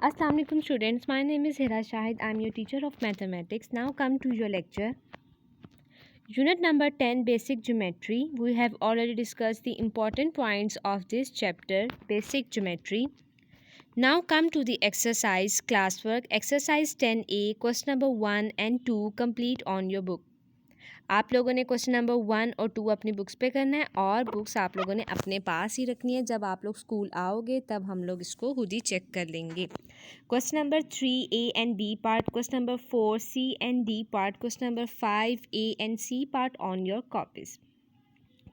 Assalamu alaikum students, my name is Hira Shahid. I am your teacher of mathematics. Now come to your lecture. Unit number 10, Basic Geometry. We have already discussed the important points of this chapter, Basic Geometry. Now come to the exercise classwork. Exercise 10A, question number 1 and 2 complete on your book. आप लोगों ने question number 1 और 2 अपनी books पे करना है और books आप लोगों ने अपने पास ही रखनी है। जब आप लोग स्कूल आओगे तब हम लोग इसको खुद ही चेक कर लेंगे। Question number 3 A and B part, question number 4 C and D part, question number 5 A and C part on your copies.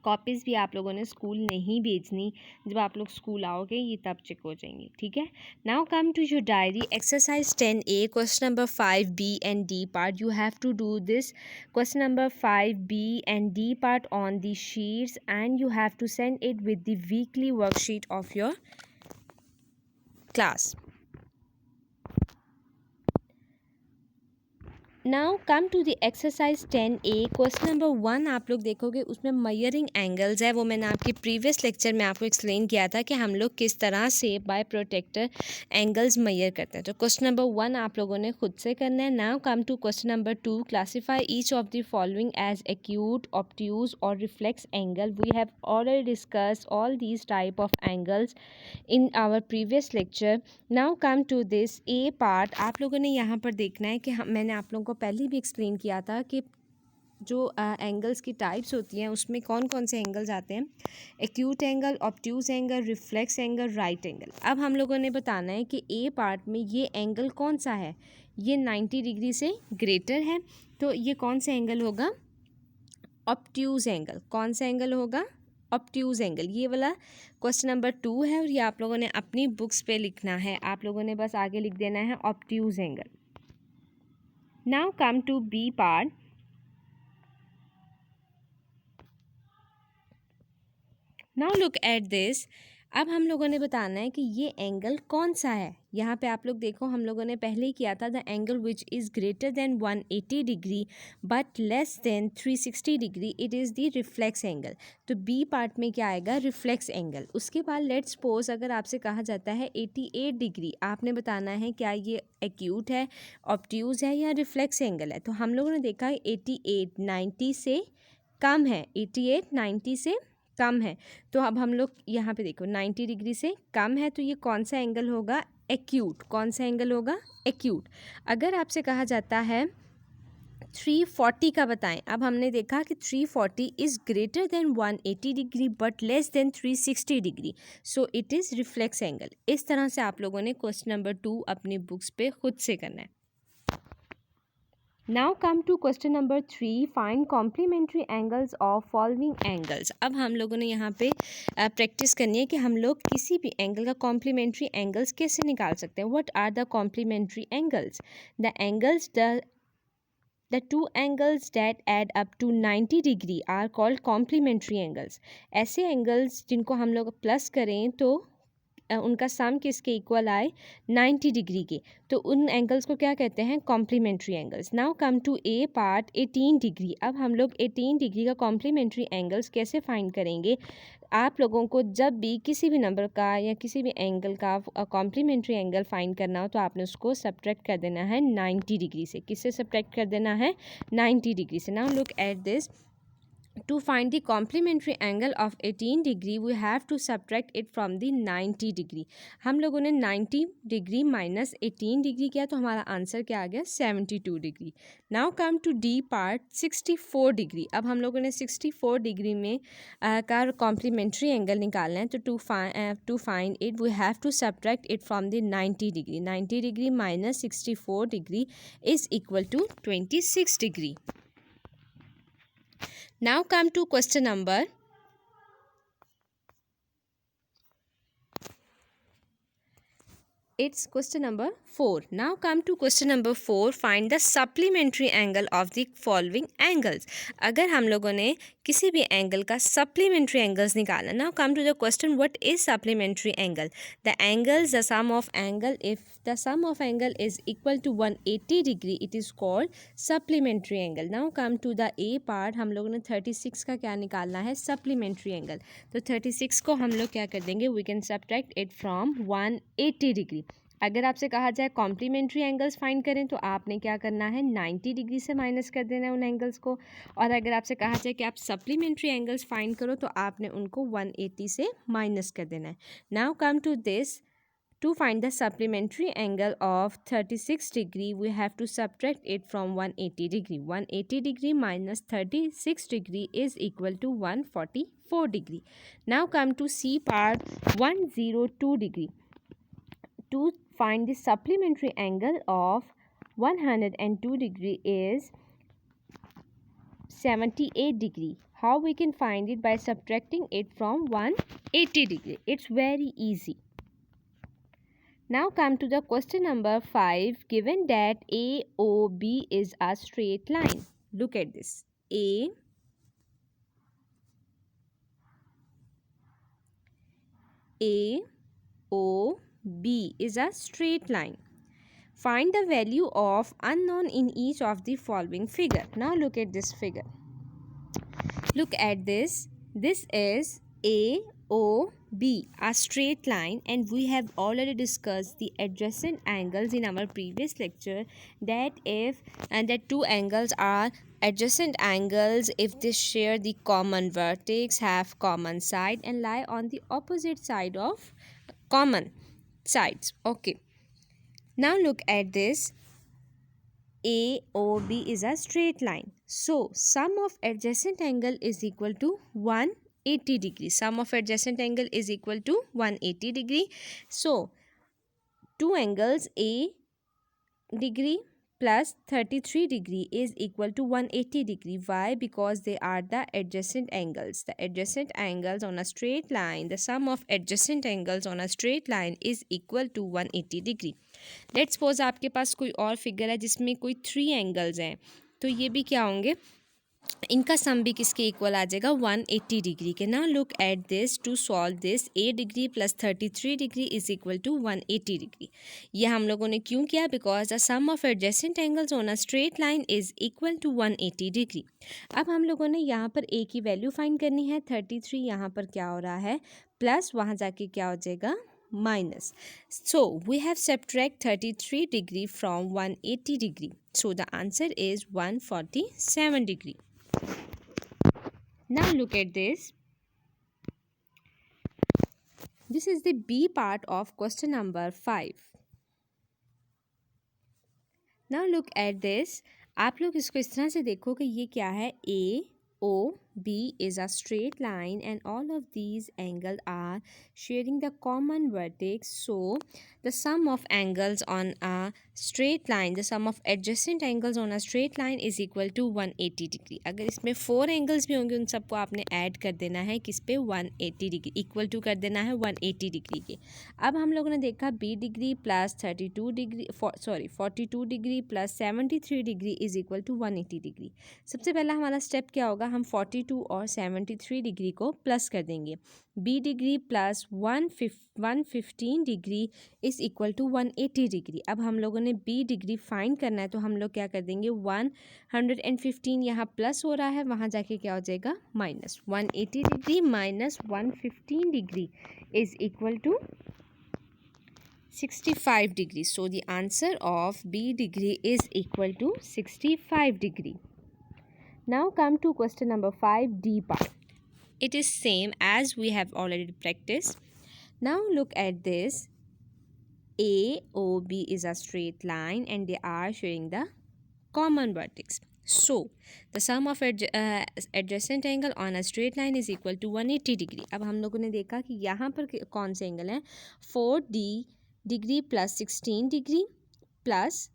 Copies भी आप लोगों ने स्कूल नहीं भेजनी, जब आप लोग स्कूल आओगे ये तब चेक हो जाएंगी, ठीक है। Now come to your diary, exercise 10A, question number 5B and D part. You have to do this question number 5B and D part on the sheets and you have to send it with the weekly worksheet of your class. Now come to the exercise 10A, question number 1 आप लोग देखोगे उसमें मयरिंग angles है। वो मैंने आपके previous lecture में आपको एक्सप्लेन किया था कि हम लोग किस तरह से बाय प्रोटेक्टर एंगल्स मयर करते हैं। तो क्वेश्चन नंबर 1 आप लोगों ने खुद से करना है। Now come to question number 2, classify each of the following as acute, obtuse और reflex angle. We have already discussed all these type of angles in our previous lecture. Now come to this A part. आप लोगों ने यहाँ पर देखना है कि मैंने आप लोगों को पहले भी एक्सप्लेन किया था कि जो एंगल्स की टाइप्स होती हैं उसमें कौन कौन से एंगल्स आते हैं। Acute angle, obtuse angle, reflex angle, right angle. अब हम लोगों ने बताना है कि ए पार्ट में ये एंगल कौन सा है। ये 90 डिग्री से ग्रेटर है, तो ये कौन सा एंगल होगा? Obtuse angle. कौन सा एंगल होगा? Obtuse angle. ये वाला क्वेश्चन नंबर 2 है और ये आप लोगों ने अपनी बुक्स पे लिखना है। आप लोगों ने बस आगे लिख देना है obtuse angle. Now come to B part. Now look at this. अब हम लोगों ने बताना है कि ये एंगल कौन सा है। यहाँ पे आप लोग देखो, हम लोगों ने पहले ही किया था the angle which is greater than 180 degree but less than 360 degree, it is the reflex angle. तो बी पार्ट में क्या आएगा? Reflex angle. उसके बाद लेट्स सपोज अगर आपसे कहा जाता है 88 डिग्री, आपने बताना है क्या ये एक्यूट है, ऑब्ट्यूज है या रिफ्लेक्स एंगल है। तो हम लोगों ने देखा 88 90 से कम है, 88 90 से कम है। तो अब हम लोग यहाँ पे देखो 90 डिग्री से कम है, तो ये कौन सा एंगल होगा? एक्यूट। कौन सा एंगल होगा? एक्यूट। अगर आपसे कहा जाता है 340 का बताएं। अब हमने देखा कि 340 is greater than 180 degree but less than 360 degree, so it is reflex angle. इस तरह से आप लोगों ने क्वेश्चन नंबर 2 अपनी बुक्स पे खुद से करना है। Now come to question number 3, find complementary angles of following angles. अब हम लोगों ने यहाँ पे प्रैक्टिस करनी है कि हम लोग किसी भी एंगल का कॉम्प्लीमेंट्री एंगल्स कैसे निकाल सकते हैं। What are the complementary angles? The angles The two angles that add up to 90 degree are called complementary angles. ऐसे एंगल्स जिनको हम लोग प्लस करें तो उनका सम किसके इक्वल आए? 90 डिग्री के, तो उन एंगल्स को क्या कहते हैं? Complementary angles. Now come to A part, 18 degree. अब हम लोग 18 डिग्री का कॉम्प्लीमेंट्री एंगल्स कैसे फाइंड करेंगे? आप लोगों को जब भी किसी भी नंबर का या किसी भी एंगल का कॉम्प्लीमेंट्री एंगल फाइंड करना हो तो आपने उसको सब्ट्रैक्ट कर देना है 90 डिग्री से। किससे सब्ट्रैक्ट कर देना है? 90 डिग्री से। Now look at this. To find the complementary angle of 18 degree, we have to subtract it from the 90 degree. हम लोगों ने 90 डिग्री माइनस 18 डिग्री किया तो हमारा आंसर क्या आ गया? 72 degree. Now come to D part, 64 degree. अब हम लोगों ने 64 डिग्री में का कॉम्प्लीमेंट्री एंगल निकालना है। तो to find it we have to subtract it from the 90 degree. 90 degree minus 64 degree is equal to 26 degree. Now come to question number. It's question number 4. Now come to question number 4. Find the supplementary angle of the following angles. अगर हम लोगों ने किसी भी angle का supplementary angles निकालना. Now come to the question, what is supplementary angle? The angles, the sum of angle, if the sum of angle is equal to 180 degree, it is called supplementary angle. Now come to the A part. हम लोगों ने 36 का क्या निकालना है? supplementary angle. तो 36 को हम लोग क्या कर देंगे? We can subtract it from 180 degree. अगर आपसे कहा जाए कॉम्प्लीमेंट्री एंगल्स फाइंड करें तो आपने क्या करना है, 90 डिग्री से माइनस कर देना है उन एंगल्स को। और अगर आपसे कहा जाए कि आप सप्लीमेंट्री एंगल्स फाइंड करो तो आपने उनको 180 से माइनस कर देना है। Now come to this, to find the supplementary angle of 36 degree, we have to subtract it from 180 degree. 180 degree minus 36 degree is equal to 144 degree. Now come to C part, 102 degree. To find the supplementary angle of 102 degree is 78 degree. How we can find it? By subtracting it from 180 degree. It's very easy. Now come to the question number 5. Given that AOB is a straight line. Look at this. AOB is a straight line. Find the value of unknown in each of the following figure. Now look at this figure. Look at this. This is AOB, a straight line, and we have already discussed the adjacent angles in our previous lecture, that that two angles are adjacent angles if they share the common vertex, have common side, and lie on the opposite side of common sides. Okay, now look at this. AOB is a straight line. So sum of adjacent angle is equal to 180 degree. Sum of adjacent angle is equal to 180 degree. So two angles A degree plus 33 degree is equal to 180 degree. Why? Because they are the adjacent angles. The adjacent angles on a straight line, the sum of adjacent angles on a straight line is equal to 180 degree. Let's suppose आपके पास कोई और figure है जिसमें कोई 3 angles हैं, तो ये भी क्या होंगे, इनका सम भी किसके इक्वल आ जाएगा, 180 डिग्री के ना। Look at this, to solve this, A degree plus 33 degree is equal to 180 degree. ये हम लोगों ने क्यों किया, because the sum of adjacent angles on a straight line is equal to 180 degree. अब हम लोगों ने यहाँ पर ए की वैल्यू फाइंड करनी है, 33 यहाँ पर क्या हो रहा है प्लस, वहाँ जाके क्या हो जाएगा minus. So we have subtract 33 degree from 180 degree. So the answer is 147 degree. Now look at this. This is the B part of question number 5. Now look at this. आप लोग इसको इस तरह से देखो कि ये क्या है, AOB is a straight line and all of these angles are sharing the common vertex. So the sum of angles on a straight line, the sum of adjacent angles on a straight line is equal to 180 degree. अगर इसमें 4 angles भी होंगे उन सबको आपने add कर देना है किस पे, 180 डिग्री, इक्वल टू कर देना है 180 डिग्री के। अब हम लोगों ने देखा B degree plus 32 degree 42 degree plus 73 degree is equal to 180 degree. सबसे पहला हमारा स्टेप क्या होगा, हम 42 और 73 डिग्री को प्लस कर देंगे। B degree plus 115 degree is equal to 180 degree. अब हम लोगों ने B डिग्री फाइंड करना है तो हम लोग क्या कर देंगे, 115 यहाँ प्लस हो रहा है, वहाँ जाके क्या हो जाएगा minus. 180 degree minus 115 degree is equal to 65 degree. So the answer of B degree is equal to 65 degree. Now come to question number 5, D part. It is same as we have already practiced. Now look at this. AOB is a straight line and they are showing the common vertex. So the sum of adjacent angle on a straight line is equal to 180 degree. अब हम लोगों ने देखा कि यहाँ पर कौन से एंगल हैं, 4D degree plus 16 degree plus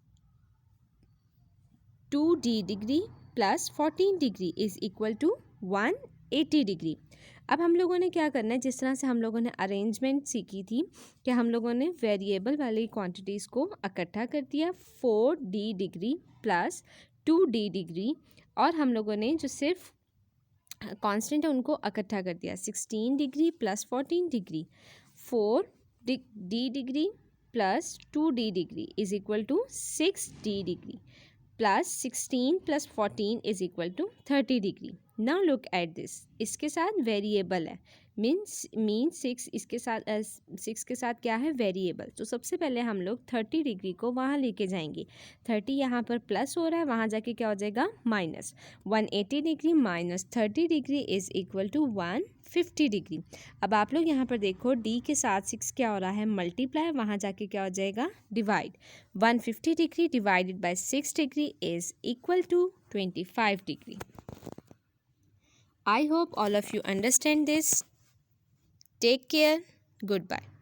2D degree plus 14 degree is equal to 180 degree. अब हम लोगों ने क्या करना है, जिस तरह से हम लोगों ने अरेंजमेंट सीखी थी कि हम लोगों ने वेरिएबल वाली क्वांटिटीज़ को इकट्ठा कर दिया, 4D degree plus 2D degree, और हम लोगों ने जो सिर्फ कांस्टेंट है उनको इकट्ठा कर दिया, 16 degree plus 14 degree, 4D degree plus 2D degree is equal to 6D degree plus 16 plus 14 is equal to 30 degree. Now look at this, इसके साथ वेरिएबल है, मीन्स 6 इसके साथ 6 के साथ क्या है, वेरिएबल। तो सबसे पहले हम लोग 30 डिग्री को वहाँ लेके जाएंगे। 30 यहाँ पर प्लस हो रहा है, वहाँ जाके क्या हो जाएगा minus. 180 degree minus 30 degree is equal to 150 degree. अब आप लोग यहाँ पर देखो डी के साथ 6 क्या हो रहा है, मल्टीप्लाई, वहाँ जाके क्या हो जाएगा divide. 150 degree divided by 6 degree is equal to 25 degree. I hope all of you understand this. Take care. Goodbye.